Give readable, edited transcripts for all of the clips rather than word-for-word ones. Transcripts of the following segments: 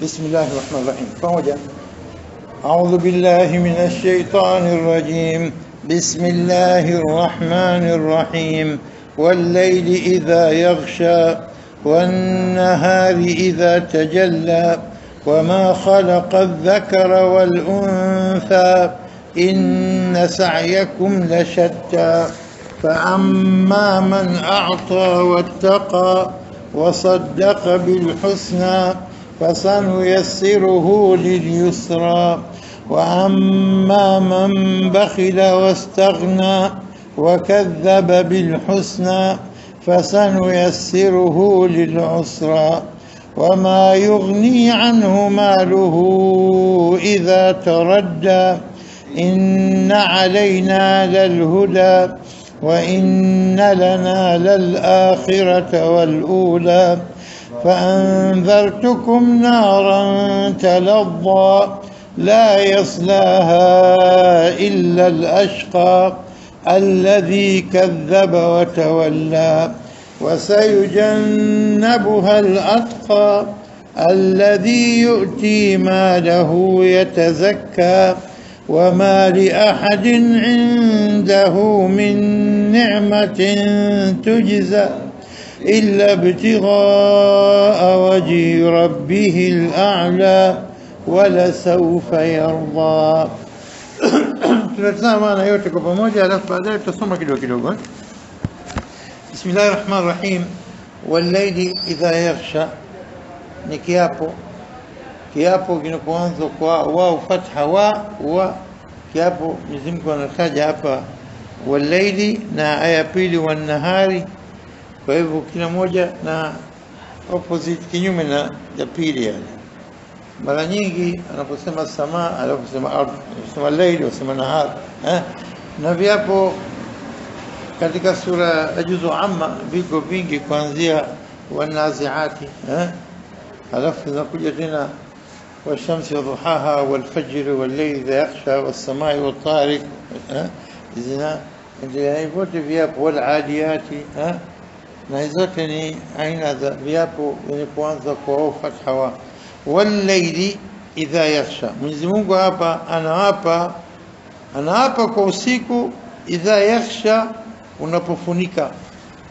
بسم الله الرحمن الرحيم. فوجا أعوذ بالله من الشيطان الرجيم. بسم الله الرحمن الرحيم. والليل إذا يغشى والنهار إذا تجلى وما خلق الذكر والأنثى إن سعيكم لشتى فأما من أعطى واتقى وصدق بالحسنى فسنيسره لليسرى وأما من بخل واستغنى وكذب بالحسنى فسنيسره للعسرى وما يغني عنه ماله إذا تردى إن علينا للهدى وإن لنا للآخرة والأولى فأنذرتكم نارا تلظى لا يصلاها إلا الأشقى الذي كذب وتولى وسيجنبها الأتقى الذي يؤتي ماله يتزكى وما لأحد عنده من نعمة تجزى إلا ابتغاء وجه ربه الأعلى ولسوف يرضى. Tunatazama maana yote kwa pamoja, alafu baadaye tutasoma kidogo kidogo. Bismillahir Rahmanir Rahim. Wal-layli idha yaghsha, ni kiapo kinapoanza kwa wao fatha wa kiapo. Mwenyezi Mungu anataja hapa wal-layli na aya pili wan-nahari. Kwa hivyo kila moja na opposite, kinyume na ya pili. Yani mara nyingi anaposema samaa, anaposema ardhi, anasema layli, anasema nahar. Na viapo katika sura ya juzu amma viko vingi, kuanzia wanaziati, alafu zinakuja tena والشمس وضحاها والفجر والليل إذا يغشى والسماء والطارق. zina ndio vote viapo والعاديات. na hizote ni aina za viapo vinapoanza kwa fatha wa wal-layli idha yaghsha. Mwenyezi Mungu hapa anaapa kwa usiku, idha yaghsha,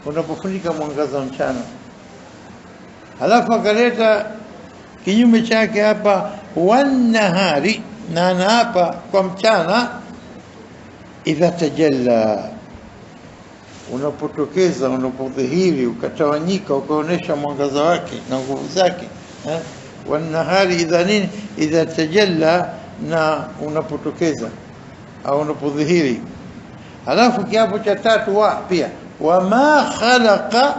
unapofunika mwangaza mchana. Halafu akaleta kinyume chake hapa wan-nahari, na anaapa kwa mchana, idha tajalla, unapotokeza, unapodhihiri, ukatawanyika, ukaonesha mwangaza wake na nguvu zake. Wan-nahari idha nini? Idha tajalla, na unapotokeza au unapodhihiri. Halafu kiapo cha tatu wa pia wama khalaqa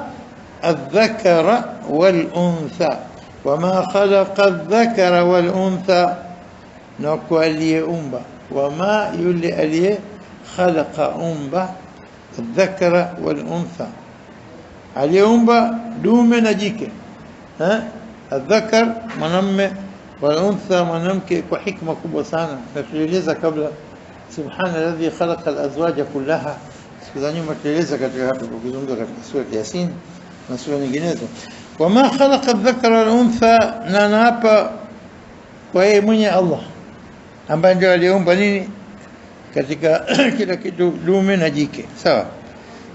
adh-dhakara wal-untha, wama khalaqa adh-dhakara wal-untha, na kwa aliyeumba, wama yule aliye khalaqa umba الذكر والأنثى, aliyeumba dume na jike. الذكر mwanamume, والأنثى mwanamke, kwa hikma kubwa sana. Tulieleza kabla, subhana alladhi khalaqa al-azwaja kullaha, siku za nyuma tulieleza katika hapo tukizungumza katika sura ya Yasin na sura nyinginezo. Wama khalaqa adh-dhakara wal-untha, na naapa kwa yeye mwenye Allah ambaye ndiye aliyeumba nini katika kila kitu, dume na jike. Sawa.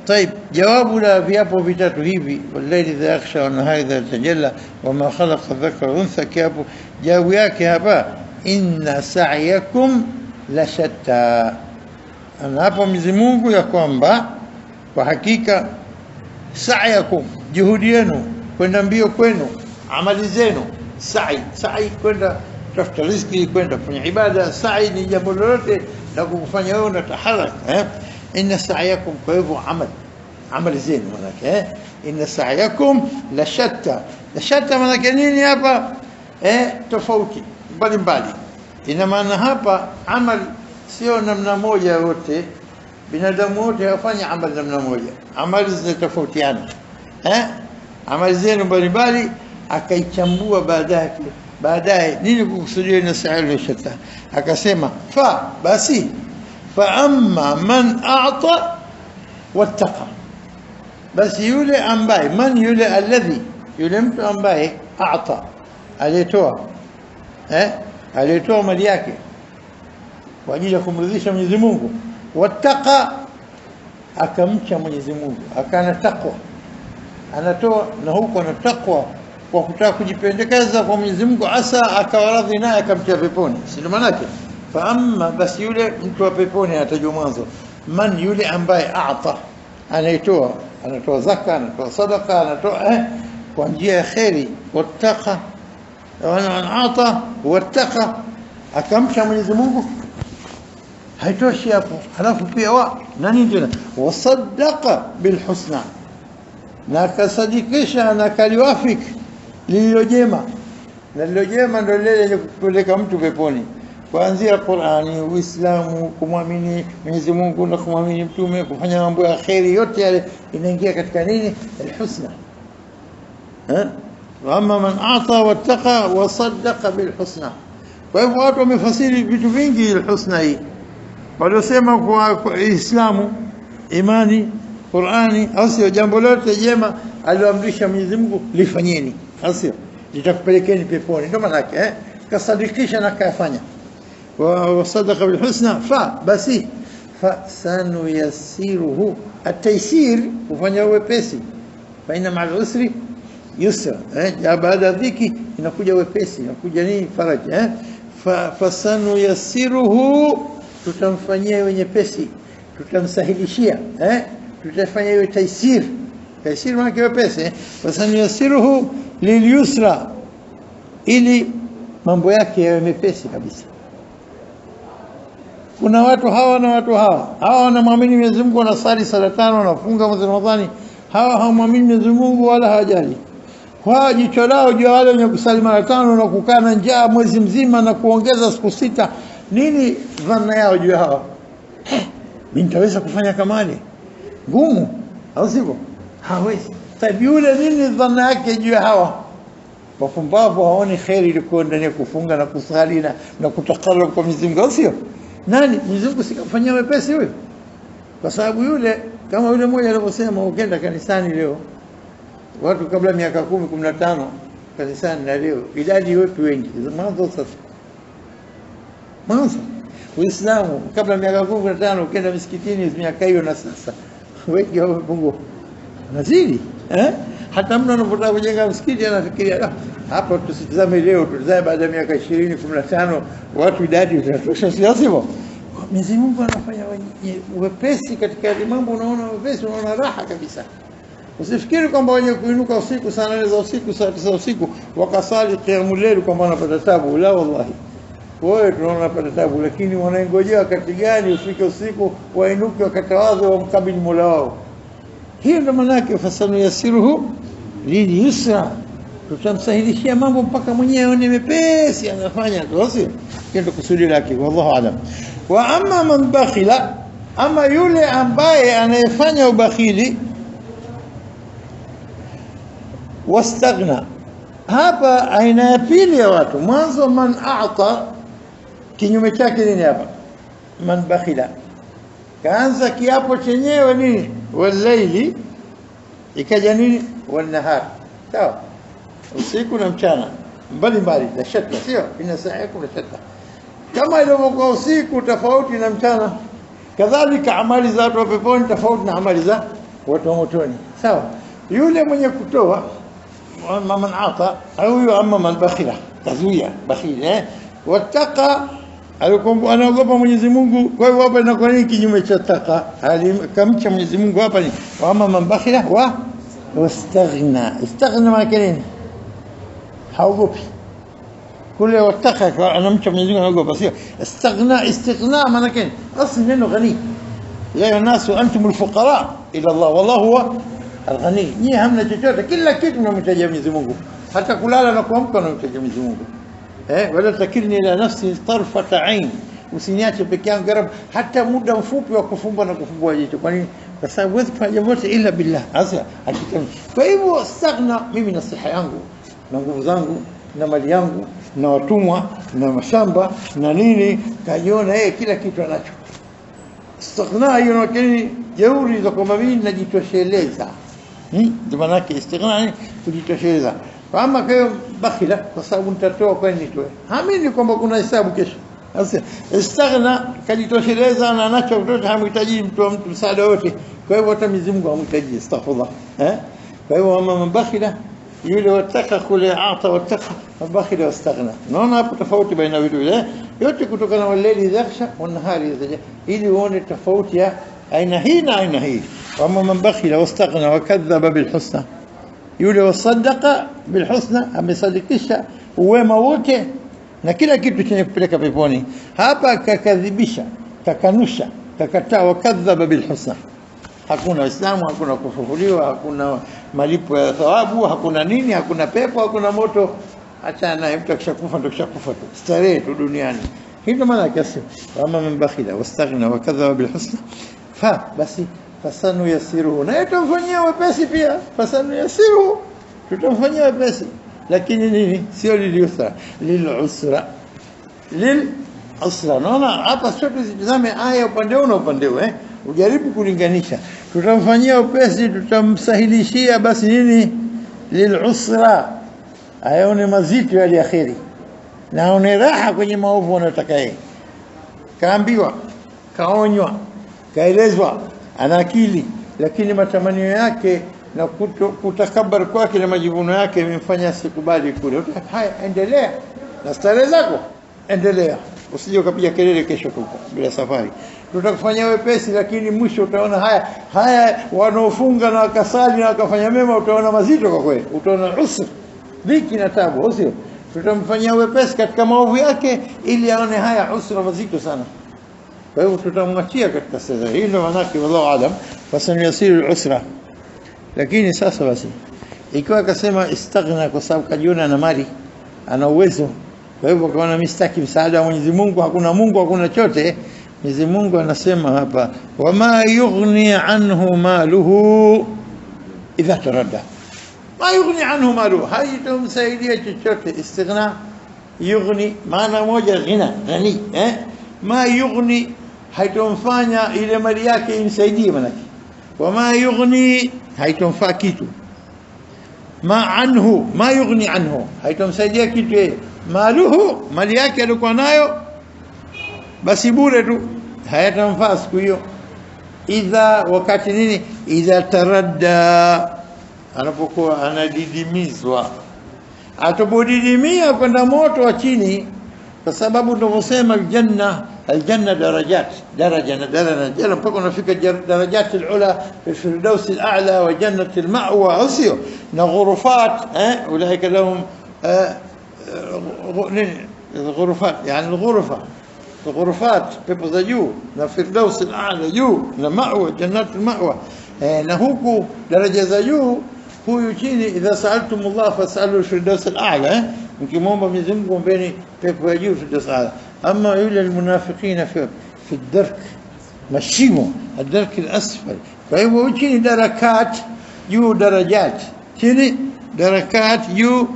طيب, jawabu la viapo vitatu hivi, wal-layli idha yaghsha wan-nahari idha tajalla wama khalaqa adh-dhakara wal-untha, kiapo jawabu yake hapa inna sa'yakum la shatta. Anaapa Mwenyezi Mungu ya kwamba kwa hakika sa'yakum, juhudi yenu, kwenda mbio kwenu, amali zenu. Sa'i kwenda tafuta riziki, kwenda kufanya ibada. Sa'i ni jambo lolote la kufanya wewe unataharaka. Inna sa'yakum, kwa hivyo amali zenu manake. Inna sa'yakum la shatta. La shatta manake nini hapa? Tofauti mbalimbali. Ina maana hapa amal sio namna moja yote, binadamu wote hawafanya amali namna moja, amali zinatofautiana. Amali zenu mbalimbali, akaichambua baadaye nini kukusudia na sa'il shatta. Akasema basi fa amma man a'ta wattaqa, basi yule ambaye, man yule alladhi, yule mtu ambaye a'ta, alitoa alitoa mali yake kwa ajili ya kumridhisha Mwenyezi Mungu, wattaqa, akamcha Mwenyezi Mungu, akana taqwa, anatoa na huko ana taqwa kwa kutaka kujipendekeza kwa Mwenyezi Mungu, asa akawaradhi naye akamtia peponi. Si maana yake? Fa amma, basi yule mtu wa peponi atajua mwanzo, man, yule ambaye aata, anatoa zaka, anatoa sadaqa, anatoa kwa njia ya khairi, wattaqa, ata wattaqa, akamcha Mwenyezi Mungu. Haitoshi hapo, halafu pia nani tena, wasaddaqa bilhusna, na kasadikisha na kaliwafik lililojema, na lililojema ndio lile lenye kupeleka mtu peponi, kuanzia Qur'ani, Uislamu, kumwamini Mwenyezi Mungu na kumwamini mtume, kufanya mambo ya khairi, yote yale inaingia katika nini? Alhusna. Amma man ata wattaqa wasaddaqa bilhusna. Kwa hivyo watu wamefasiri vitu vingi alhusna hii, waliosema kwa Islamu, imani, Qur'ani, au sio, jambo lote jema aliloamrisha Mwenyezi Mungu lifanyeni, au sio, litakupelekeni peponi. Ndio maana yake kasadikisha na kafanya. Wa sadaqa bil husna, fa basi fa sanuyassiruhu, at-taysir, kufanya wepesi, fa inna ma'al usri yusra, baada dhiki inakuja wepesi, inakuja nini? Faraja. Fa sanuyassiruhu, tutamfanyia wenye pesi, tutamsahilishia, tutafanya iwe taysir. Taysir maana kiwe pesi. Fasanuyasiruhu lilyusra, ili mambo yake yawe mepesi kabisa. Kuna watu hawa na watu hawa wanamwamini Mwenyezi Mungu, wanasali sala 5, wanafunga mwezi Ramadhani, hawa hawamwamini Mwenyezi Mungu wala hawajali. Kwa jicho lao juu wale wenye kusali mara 5 na kukaa na njaa mwezi mzima na kuongeza siku 6, nini dhana yao juu hawa? Mimi nitaweza kufanya kamali ngumu, au sivyo? Hawezi. Sababu yule nini dhana yake juu hawa? Wapumbavu haoni khairi ilikuwa ndani ya kufunga na kusali na kutakarrab kwa Mwenyezi Mungu, sio? Nani Mwenyezi Mungu sikafanyia wepesi huyo? Kwa sababu yule, kama yule mmoja alivyosema, ukienda kanisani leo watu kabla miaka 10 15 kanisani, na leo idadi wetu wengi mwanzo. Sasa mwanzo Uislamu kabla miaka 15 ukienda msikitini miaka hiyo, na sasa wengi wamepungua, nazidi hata mtu anapotaka kujenga msikiti anafikiria hapa tusitazame leo, tutazame baada ya miaka 20 15 watu idadi itatosha, sio? Mwenyezi Mungu anafanya wepesi katika mambo, unaona wepesi, unaona raha kabisa. Usifikiri kwamba wenye kuinuka usiku saa 8 za usiku, saa 9 usiku wakasali qiyamul layl kwamba wanapata tabu. La, wallahi wewe tunaona wanapata tabu, lakini wanaingojea wakati gani ufike usiku wainuke wakatawadha wamkabili Mola wao. Hiyo ndio maana yake fasanuyasiruhu lilyusra, tutamsahilishia mambo mpaka mwenyewe aone mepesi anafanya tu, sio? Hiyo ndio kusudi lake, wallahu aalam. Wa amma man bakhila, ama yule ambaye anayefanya ubakhili, wastaghna. Hapa aina ya pili ya watu, mwanzo man a'ta, kinyume chake nini hapa? Man bakhila. Kaanza kiapo chenyewe nini? Walaili, ikaja nini? Wanahar. Sawa, usiku na mchana mbalimbali, la shaka, sio? Ina sa'iku la shaka. Kama ilivyokuwa usiku tofauti na mchana, kadhalika amali za watu wa peponi tofauti na amali za watu wa motoni. Sawa, yule mwenye kutoa man ata, au amma man bakhila, kazuia bakhili, wattaqa, alikuwa anaogopa Mwenyezi Mungu. Kwa hivyo hapa inakuwa nini kinyume cha taqa? Alimcha Mwenyezi Mungu hapa ni amma man bakhila wa wastaghna. Istaghna maana nini? Haogopi. Kule wattaqa anamcha Mwenyezi Mungu, anaogopa, sio? Istighna maana nini? Asli neno ghani, ya yunasu antumul fuqara ila Allah wallahu huwa al-ghani. Nyie hamna chochote, kila kitu mnamtaja Mwenyezi Mungu, hata kulala na kuamka mnamtaja Mwenyezi Mungu. Wala takilni ila nafsi tarfata ain, usiniache peke yangu garab hata muda mfupi wa kufumba na kufumbua jicho. Kwa nini? Kwa sababu huwezi kufanya jambo lote ila billah, hasa hakika. Kwa hivyo staghna, mimi na siha yangu na nguvu zangu na mali yangu na watumwa na mashamba na nini, kajiona yeye kila kitu anacho. Istighna hiyo ni jeuri za kwamba mimi najitosheleza. Ndio maana yake istighna, kujitosheleza. Kama kwa bakhila kwa sababu nitatoa kwa nini tu. Haamini kwamba kuna hesabu kesho. Sasa istaghna kajitosheleza na anacho kutoka hamhitaji mtu wa mtu msaada wote. Kwa hivyo hata Mwenyezi Mungu hamhitaji astaghfirullah. Kwa hivyo mama bakhila yule wataka kule ata wataka bakhila wastaghna. Naona hapo tofauti baina vitu vile yote kutokana na waleli yakhsha wa nahari yazaja ili uone tofauti ya aina hii na aina hii. Mama bakhila wastaghna wakadhaba bil husna yule wasaddaqa bil husna amesadikisha uwema wote na kila kitu chenye kupeleka peponi. Hapa kakadhibisha, kakanusha, kakataa wakadhaba bil husna. Hakuna Uislamu, hakuna kufufuliwa, hakuna malipo ya thawabu, hakuna nini, hakuna pepo, hakuna moto. Acha naye mtu akishakufa ndo kishakufa tu. Starehe tu duniani. Hivyo maana yake kama mbakhila wastaghna wakadhaba bil husna fa basi fasanu yasiruhu na tutamfanyia wepesi pia. Fasanu yasiruhu tutamfanyia wepesi, lakini nini? Sio lilusra, lilusra, lilusra. Naona hapa sote zitazame aya upande huu na upande huu, ujaribu kulinganisha. Tutamfanyia wepesi, tutamsahilishia, basi nini? Lilusra, ayone mazito ya akhiri na aone raha kwenye maovu anayotaka yeye. Kaambiwa, kaonywa, kaelezwa, ana akili, lakini matamanio yake na kutakabar kwake na majivuno yake imemfanya asikubali kule. Haya, endelea na starehe zako, endelea, usije ukapiga kelele kesho tuko bila safari. Tutakufanyia wepesi, lakini mwisho utaona haya wanaofunga na wakasali na wakafanya mema, utaona mazito kwa kweli, utaona usr, dhiki na tabu, sio? Tutamfanyia wepesi katika maovu yake ili aone haya usra mazito sana. Kwa hivyo tutamwachia katika sasa. Hilo manake wallahu alam, fasanuyasiru al-usra. Lakini sasa basi ikiwa akasema istaghna kwa sababu kajiona na mali, ana uwezo, kwa hivyo kaona mistaki msaada wa Mwenyezi Mungu, hakuna Mungu, hakuna chote. Mwenyezi Mungu anasema hapa wama yughni anhu maluhu idha taradda. Ma yughni anhu maluhu, haitomsaidia chochote. Istighna yughni maana moja ghina, ghani, ma yughni haitomfanya ile mali yake imsaidie manake. Wama yughni haitomfaa kitu. Ma anhu, ma yughni anhu haitomsaidia kitu yeye. Maluhu, mali yake alikuwa nayo basi bure tu, hayatamfaa siku hiyo. Idha, wakati nini? Idha taradda, anapokuwa anadidimizwa, atapodidimia kwenda moto wa chini. Kwa sababu tunavyosema aljanna darajat, daraja na daraja mpaka unafika darajat alula fi firdaus al'a wa jannat alma'wa, asio na ghurufat, ulaika lahum غرفات يعني الغرفات pepo za juu na firdaus al-a'la juu na ma'wa jannat al-ma'wa, na huku daraja za juu, huyu chini. Idha sa'altumullah fas'alu firdaus al-a'la, mkimwomba Mwenyezi Mungu ombeni pepo ya juu firdaus al-a'la. Ama yule almunafiqina fi ad-dark, mashimo ad-dark al-asfal. Kwa hivyo chini darakat, juu darajat, chini darakat, juu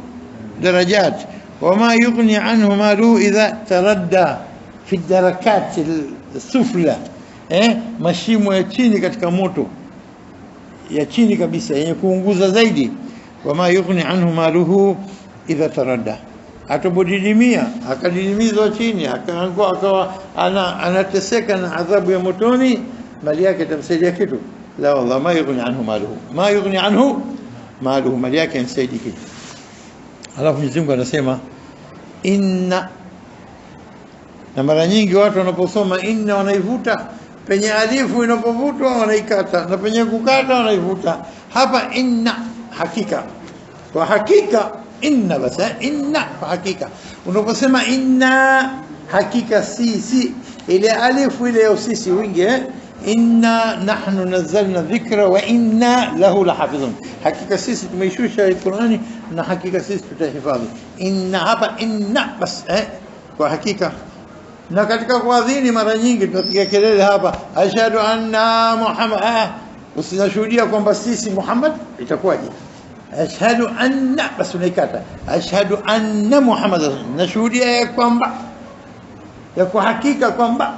darajat. وما يغني عنه ماله إذا تردى في الدركات السفلى، mashimo ya chini katika moto ya chini kabisa yenye kuunguza zaidi. Wama yughni anhu maluhu idha taradda, atobodidimia, akadidimizwa chini, akaangua, akawa anateseka na adhabu ya motoni, mali yake itamsaidia kitu? La wallah, ma yughni anhu maluhu, ma yughni anhu maluhu, mali yake imsaidii kitu. Alafu Mwenyezi Mungu anasema inna, na mara nyingi watu wanaposoma inna wanaivuta penye alifu, inapovutwa wanaikata, na penye kukata wanaivuta. Hapa inna hakika, kwa hakika inna basi, inna kwa hakika. Unaposema inna hakika, si ile alifu ile ya sisi wingi, inna nahnu nazzalna dhikra wa inna lahu lahafidhun, hakika sisi tumeishusha Qur'ani na hakika sisi tutahifadhi. Inna hapa inna bas, kwa hakika. Na katika kuadhini mara nyingi tunapiga kelele hapa ashhadu anna Muhammad, usinashuhudia kwamba sisi Muhammad, itakuwaje? Ashhadu anna bas unaikata, ashhadu anna Muhammad, nashuhudia kwamba, ya kwa hakika kwamba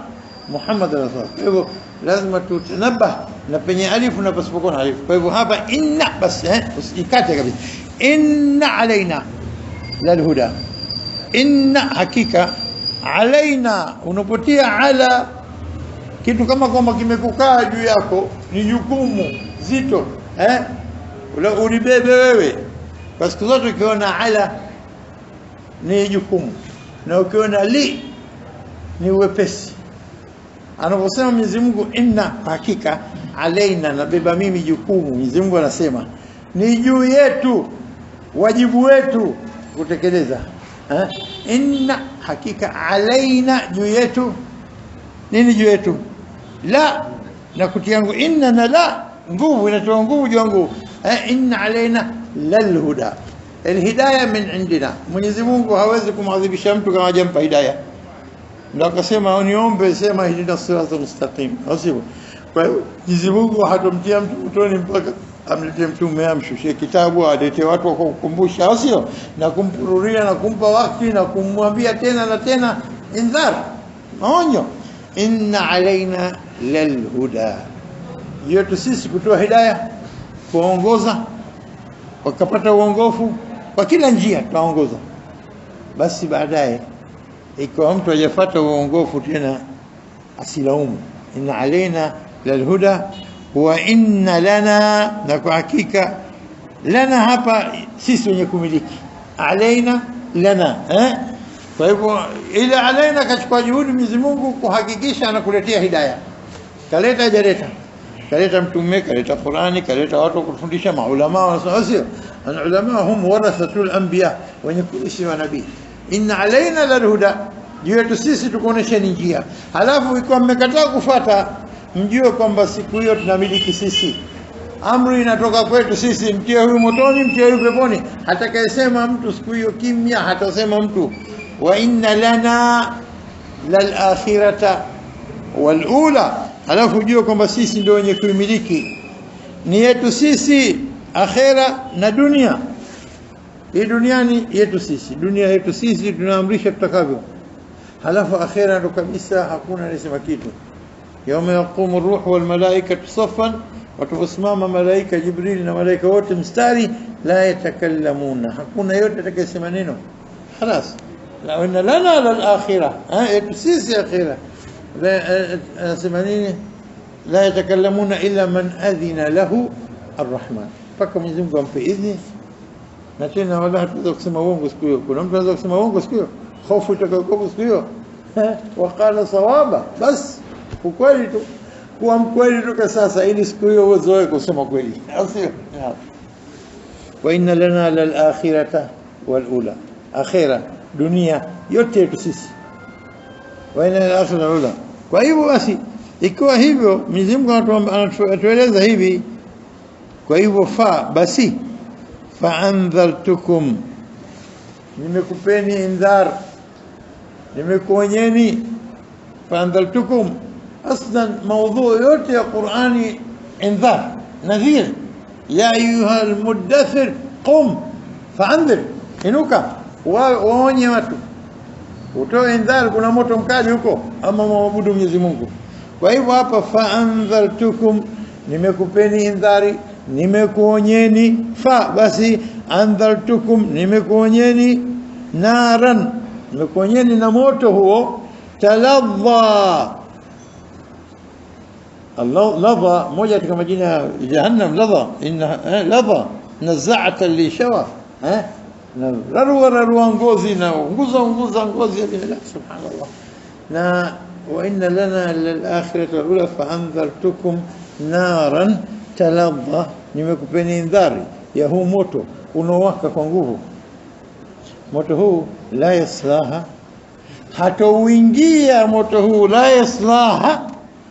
Muhammad rasul. Kwa hivyo lazima tutanabah na penye alifu na pasipokuwa na alifu. Kwa hivyo hapa inna bas, usikate kabisa. inna alaina lalhuda, inna hakika, alaina unapotia ala kitu kama kwamba kimekukaa juu yako, ni jukumu zito, ula ulibebe wewe. Kwa siku zote ukiona ala ni jukumu, na ukiona li ni wepesi. Anaposema Mwenyezi Mungu inna hakika, alaina nabeba mimi jukumu, Mwenyezi Mungu anasema ni juu yetu, wajibu wetu kutekeleza. Inna hakika, alaina juu yetu. Nini juu yetu? La, na kutiangu inna na la, nguvu, inatoa nguvu juu nguvu. Inna alaina lalhuda, alhidayah min indina. Mwenyezi Mungu hawezi kumadhibisha mtu kama hajampa hidayah. Ndio akasema uniombe, sema ihdina siratal mustaqim. Asibu. Kwa hiyo Mwenyezi Mungu hatomtia mtu motoni mpaka amletee mtume, amshushie kitabu, alete watu wa kukumbusha, sio na kumpururia na kumpa wakati na kumwambia tena na tena indhar, maonyo. Inna alaina lalhuda, yetu sisi kutoa hidayah, kuongoza wakapata uongofu kwa kila njia, tuongoza. Basi baadaye ikiwa mtu hajafuata uongofu tena asilaumu. Inna alaina lalhuda wa inna lana, na kwa hakika lana hapa sisi wenye kumiliki, alaina lana. Kwa hivyo ile alaina kachukua juhudi Mwenyezi Mungu kuhakikisha anakuletea hidayah. Kaleta hajaleta, kaleta mtume, kaleta Qur'ani, kaleta watu kufundisha, maulama wanasema sio, ulama hum warathatul anbiya, wenye kuishi wa nabii. Inna alaina lalhuda, juu yetu sisi tukuonesha njia. Halafu ikiwa mmekataa kufuata, mjue kwamba siku hiyo tunamiliki sisi, amri inatoka kwetu sisi, mtie huyu motoni, mtie huyu peponi. Hatakayesema mtu siku hiyo kimya, hatasema mtu. Wa inna lana lal akhirata wal ula, halafu ujue kwamba sisi ndio wenye kuimiliki, ni yetu sisi akhira na dunia. Hii duniani yetu sisi, dunia yetu sisi, tunaamrisha tutakavyo. Halafu akhira ndo kabisa hakuna anasema kitu. Yawma yaqumu ar-ruhu wal malaikatu saffan, watasimama malaika Jibril na malaika wote mstari, la yatakallamuna, hakuna yote atakayesema neno. خلاص. la inna lana lal akhirah, yetu sisi akhira. La semanini la yatakallamuna illa man adhina lahu arrahman, paka Mwenyezi Mungu ampe idhini. Na tena wala hatuweza kusema uongo siku hiyo. Kuna mtu anaweza kusema uongo siku hiyo, hofu itakayokuwa siku hiyo, waqala sawaba, bas ukweli tu, kuwa mkweli tu kwa sasa, ili siku hiyo uwezoe kusema kweli, sio? Wa inna lana lal akhirata wal ula, akhira dunia yote yetu sisi, wa inna lal akhirata wal ula. Kwa hivyo basi ikiwa hivyo Mwenyezi Mungu anatueleza hivi, kwa hivyo basi فأنذرتكم, nimekupeni indhar, nimekuonyeni. فأنذرتكم أصلا موضوع yote ya Qur'ani indhar, nadhir. Ya ayuha almudaththir qum fa'andhir, inuka waonye watu, utoe indhar, kuna moto mkali huko, ama maabudu Mwenyezi Mungu. Kwa hivyo hapa فأنذرتكم, nimekupeni indhari, nimekuonyeni. Basi andhartukum, nimekuonyeni. Naran, nimekuonyeni na moto huo. Taladha, Allah ladha, moja katika majina ya Jahannam, ladha. Inna ladha naz'ata li shawa, na rarua ngozi, na unguza ngozi ya binadamu, subhanallah. Na wa inna lana lil akhirati wal ula fa andhartukum naran taladha, nimekupeni indhari ya huu moto unaowaka kwa nguvu. Moto huu la yaslaha, hatauingia moto huu, la yaslaha,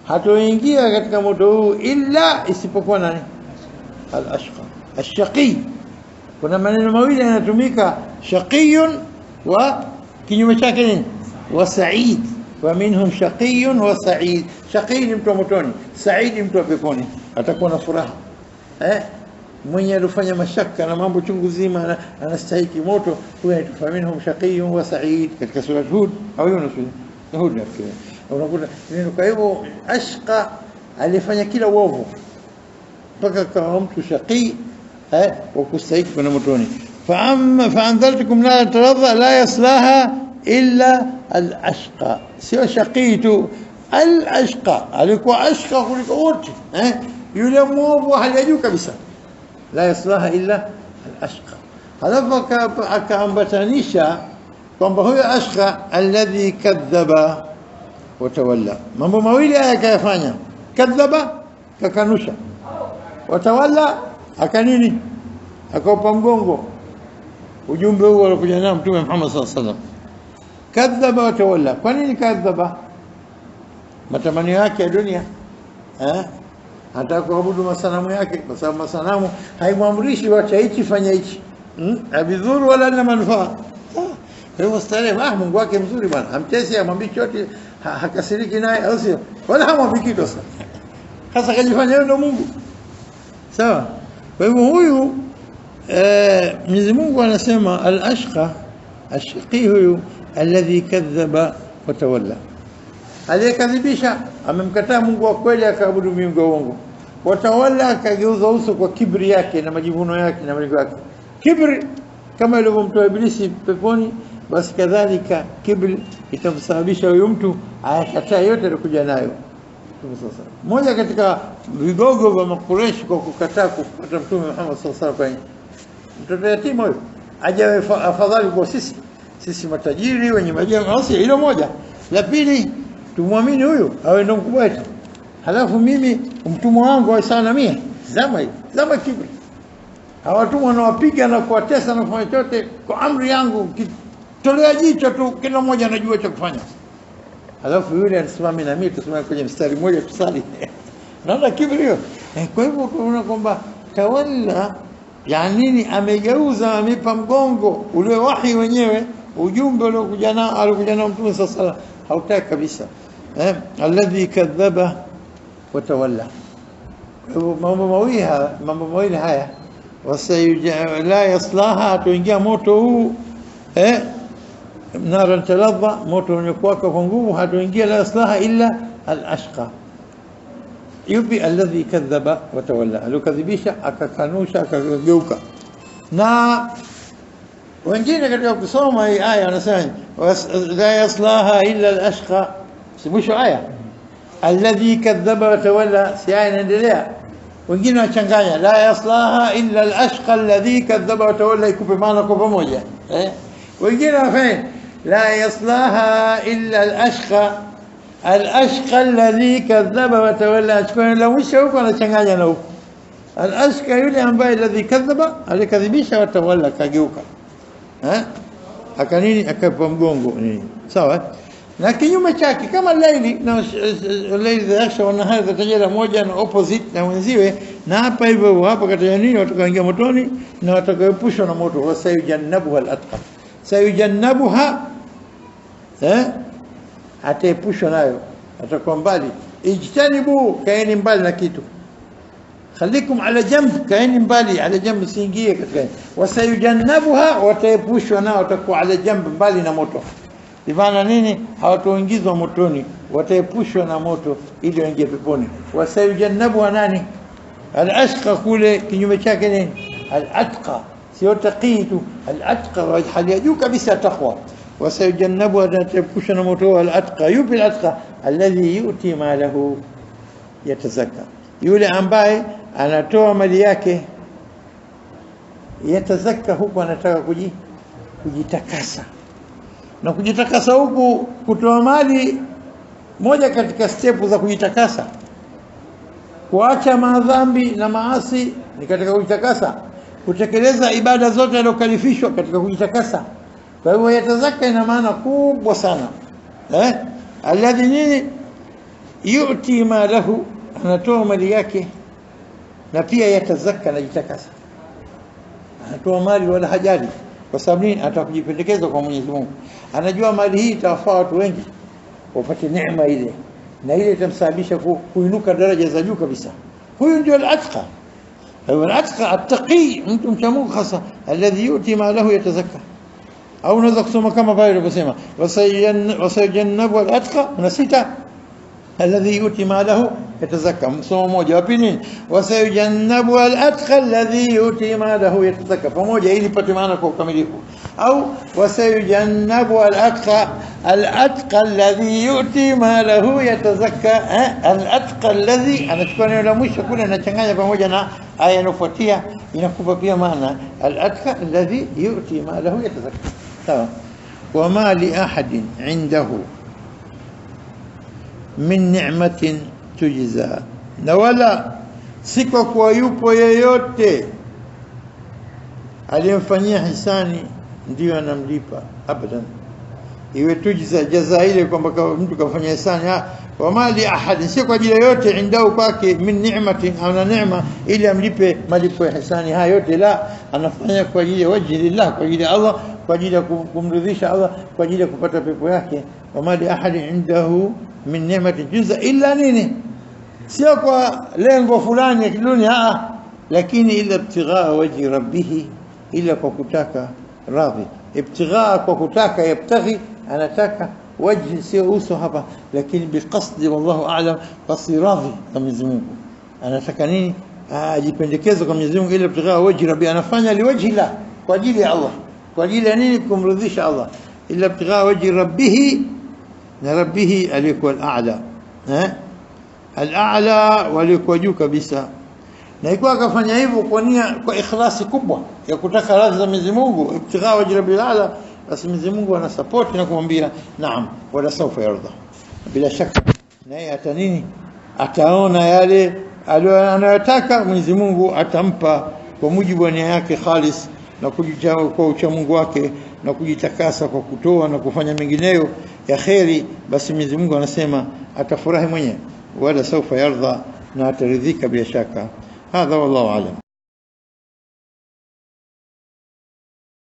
hatauingia katika moto huu illa, isipokuwa nani? Al-ashqa, ash-shaqi. Kuna maneno mawili yanatumika, shaqiyun wa kinyume chake nini? Wa sa'id. Wa minhum shaqiyun wa sa'id. Shaqi ni mtu wa motoni, sa'id ni mtu wa peponi, atakuwa na furaha. Mwenye alifanya mashaka na mambo chungu zima anastahili moto, huyo anaitwa minhum shaqiyun wa sa'id, katika sura Hud au Yunus. Hud nafikiri unakuta neno. Kwa hivyo ashqa alifanya kila uovu mpaka kama mtu shaqi, وكستيك من متوني فأنذرتكم لا تلظى لا يصلاها إلا الأشقى سوى شقيت الأشقى alikuwa ashqa kuliko wote yule mwovu hajajua kabisa la yaslaha illa al-ashqa halafu akaambatanisha kwamba huyo ashqa alladhi kadhaba wa tawalla mambo mawili haya akayafanya kadhaba kakanusha watawalla akanini akaupa mgongo ujumbe huo alikuja nao mtume Muhammad sallallahu alaihi wasallam kadhaba wa tawalla kwa nini kadhaba matamanio yake ya dunia anataka kuabudu masanamu yake kwa sababu masanamu haimwamrishi wacha hichi fanya hichi abidhuru wala lina manufaa kwa hivyo starehe Mungu wake mzuri bwana amtesi amwambii chote hakasiriki naye au sio wala hamwambii kitu sasa kajifanya yeye ndo Mungu sawa kwa hivyo huyu Mwenyezi Mungu anasema al-ashqa ashqi huyu alladhi kadhaba wa tawalla aliyekadhibisha amemkataa Mungu wa kweli akaabudu miungu ya uongo watawalla akageuza uso kwa kibri yake na majivuno yake na malengo yake kibri kama ilivyomtoa ibilisi peponi basi kadhalika kibri itamsababisha huyo mtu ayakataa yote alikuja nayo sasa mmoja katika vigogo vya Makureshi kwa kukataa kufuata mtume Muhammad sallallahu alaihi wasallam mtoto yatima huyo ajawe afadhali kwa sisi matajiri wenye majengo au hilo moja la pili tumwamini huyo awe ndo mkubwa wetu halafu mimi mtumwa wangu wa sana mimi zama kibri hawatumwa na wapiga na kuwatesa na kufanya chote kwa amri yangu kitolea jicho tu kila mmoja anajua cha kufanya halafu yule anasimama na mimi tusimame kwenye mstari mmoja tusali naona kibri hiyo kwa hivyo tunaona kwamba tawalla yani nini amegeuza amepa mgongo ule wahi wenyewe ujumbe uliokuja nao alikuja nao mtume sallallahu alaihi wasallam hautaki kabisa alladhi kadhaba wa tawalla mambo mawili haya la yaslaha atuingia moto huu nara taladha moto unakuwa kwa nguvu hatuingia la yaslaha illa al-ashqa yupi alladhi kadhaba wa tawalla alikadhibisha akakanusha akageuka na wengine katika kusoma hii aya wanasema la yaslaha illa al-ashqa sibusho aya alladhi kadhaba wa tawalla si aya inaendelea wengine wachanganya la yaslaha illa al-ashqa alladhi kadhaba wa tawalla ikupe maana kwa pamoja wengine wafanya la yaslaha illa al-ashqa alladhi kadhaba wa tawalla achukua la mwisho huko anachanganya na huko al-ashqa yule ambaye alladhi kadhaba alikadhibisha wa tawalla kageuka akanini akapa mgongo nini sawa na kinyume chake kama laili na laili dhasha wana hadha tajala moja na opposite na wenziwe na hapa hivyo hapa kataja nini watakaoingia motoni na watakaoepushwa na moto wasayujannabuha al-atqa sayujannabuha ataepushwa nayo atakuwa mbali ijtanibu kaeni mbali na kitu khalikum ala jamb kaeni mbali ala jamb siingie katika wasayujannabuha wataepushwa nao watakuwa ala jamb mbali na moto Ivana nini hawatoingizwa motoni wataepushwa na moto ili waingie peponi wasayujannabu nani al-ashqa kule kinyume chake nini al-atqa sio taqitu al-atqa wa hali ya juu kabisa taqwa wasayujannabu wataepushwa na moto al-atqa yupi al-atqa alladhi yuti malahu yatazakka yule ambaye anatoa mali yake yatazakka huko anataka kujitakasa na kujitakasa huku kutoa mali moja katika step za kujitakasa kuacha madhambi na maasi ni katika kujitakasa kutekeleza ibada zote alizokalifishwa katika kujitakasa kwa hivyo yatazaka ina maana kubwa sana alladhi nini yuti malahu anatoa mali yake na pia yatazaka na jitakasa anatoa mali wala hajali kwa sababu nini atakujipendekeza kwa Mwenyezi Mungu anajua mali hii itawafaa watu wengi wapate neema ile na ile itamsababisha kuinuka daraja za juu kabisa huyu ndio al-atqa huwa al-atqa at-taqi mtu mcha Mungu hasa alladhi yuti ma lahu yatazakka au unaweza kusoma kama pale alivyosema wasayannabu al-atqa na sita alladhi yuti malahu yatazakka. Msomo mmoja. Wa pili, wasayujannabu al-atqa alladhi yuti malahu yatazakka. Pamoja ili pate maana kwa ukamilifu. Au wasayujannabu al-atqa alladhi yuti malahu yatazakka. Al-atqa alladhi, anachukua neno la mwisho kule anachanganya pamoja na aya inayofuatia, inakupa pia maana al-atqa alladhi yuti malahu yatazakka. Sawa. Wama li ahadin indahu min ni'matin tujza, na wala si kwa yupo yeyote aliyemfanyia hisani ndio anamlipa abadan, iwe tujza jaza ile kwamba mtu kafanya hisani. Wama li ahadin, si kwa ajili yote indao kwake min ni'matin, ana neema ili amlipe malipo ya hisani haya yote, la, anafanya kwa ajili ya wajhi lillah, kwa ajili ya Allah, kwa ajili ya kumridhisha Allah, kwa ajili ya kupata pepo yake. Wama li ahadin indahu min ni'matin tujza illa nini, sio kwa lengo fulani ya kidunia, lakini ila ibtighaa wajhi rabbih, ila kwa kutaka radhi. Ibtighaa kwa kutaka, yabtaghi, anataka wajhi, sio uso hapa, lakini biqasdi, wallahu a'lam, qasdi radhi kwa Mwenyezi Mungu. Anataka nini? Ajipendekeza kwa Mwenyezi Mungu, ila ibtighaa wajhi rabbih, anafanya liwajhi la, kwa ajili ya Allah. Kwa ajili ya nini? Kumridhisha Allah. Ila ibtighaa wajhi rabbih, na rabbihi alikuwa al-a'la, al-a'la walikuwa juu kabisa. Na ikiwa akafanya hivyo kwa nia, kwa ikhlasi kubwa ya kutaka radhi za Mwenyezi Mungu, ibtighaa wajhi rabbil a'la, basi Mwenyezi Mungu ana support na kumwambia naam, wala sawfa yarda, bila shaka naye hata nini, ataona yale anayotaka Mwenyezi Mungu atampa kwa mujibu wa nia yake khalis, na kujitoa kwa ucha Mungu wake, na kujitakasa kwa kutoa na kufanya mengineyo ya khairi. Basi Mwenyezi Mungu anasema atafurahi mwenyewe, wala sawfa yarda, na ataridhika bila shaka. Hadha wallahu a'lam.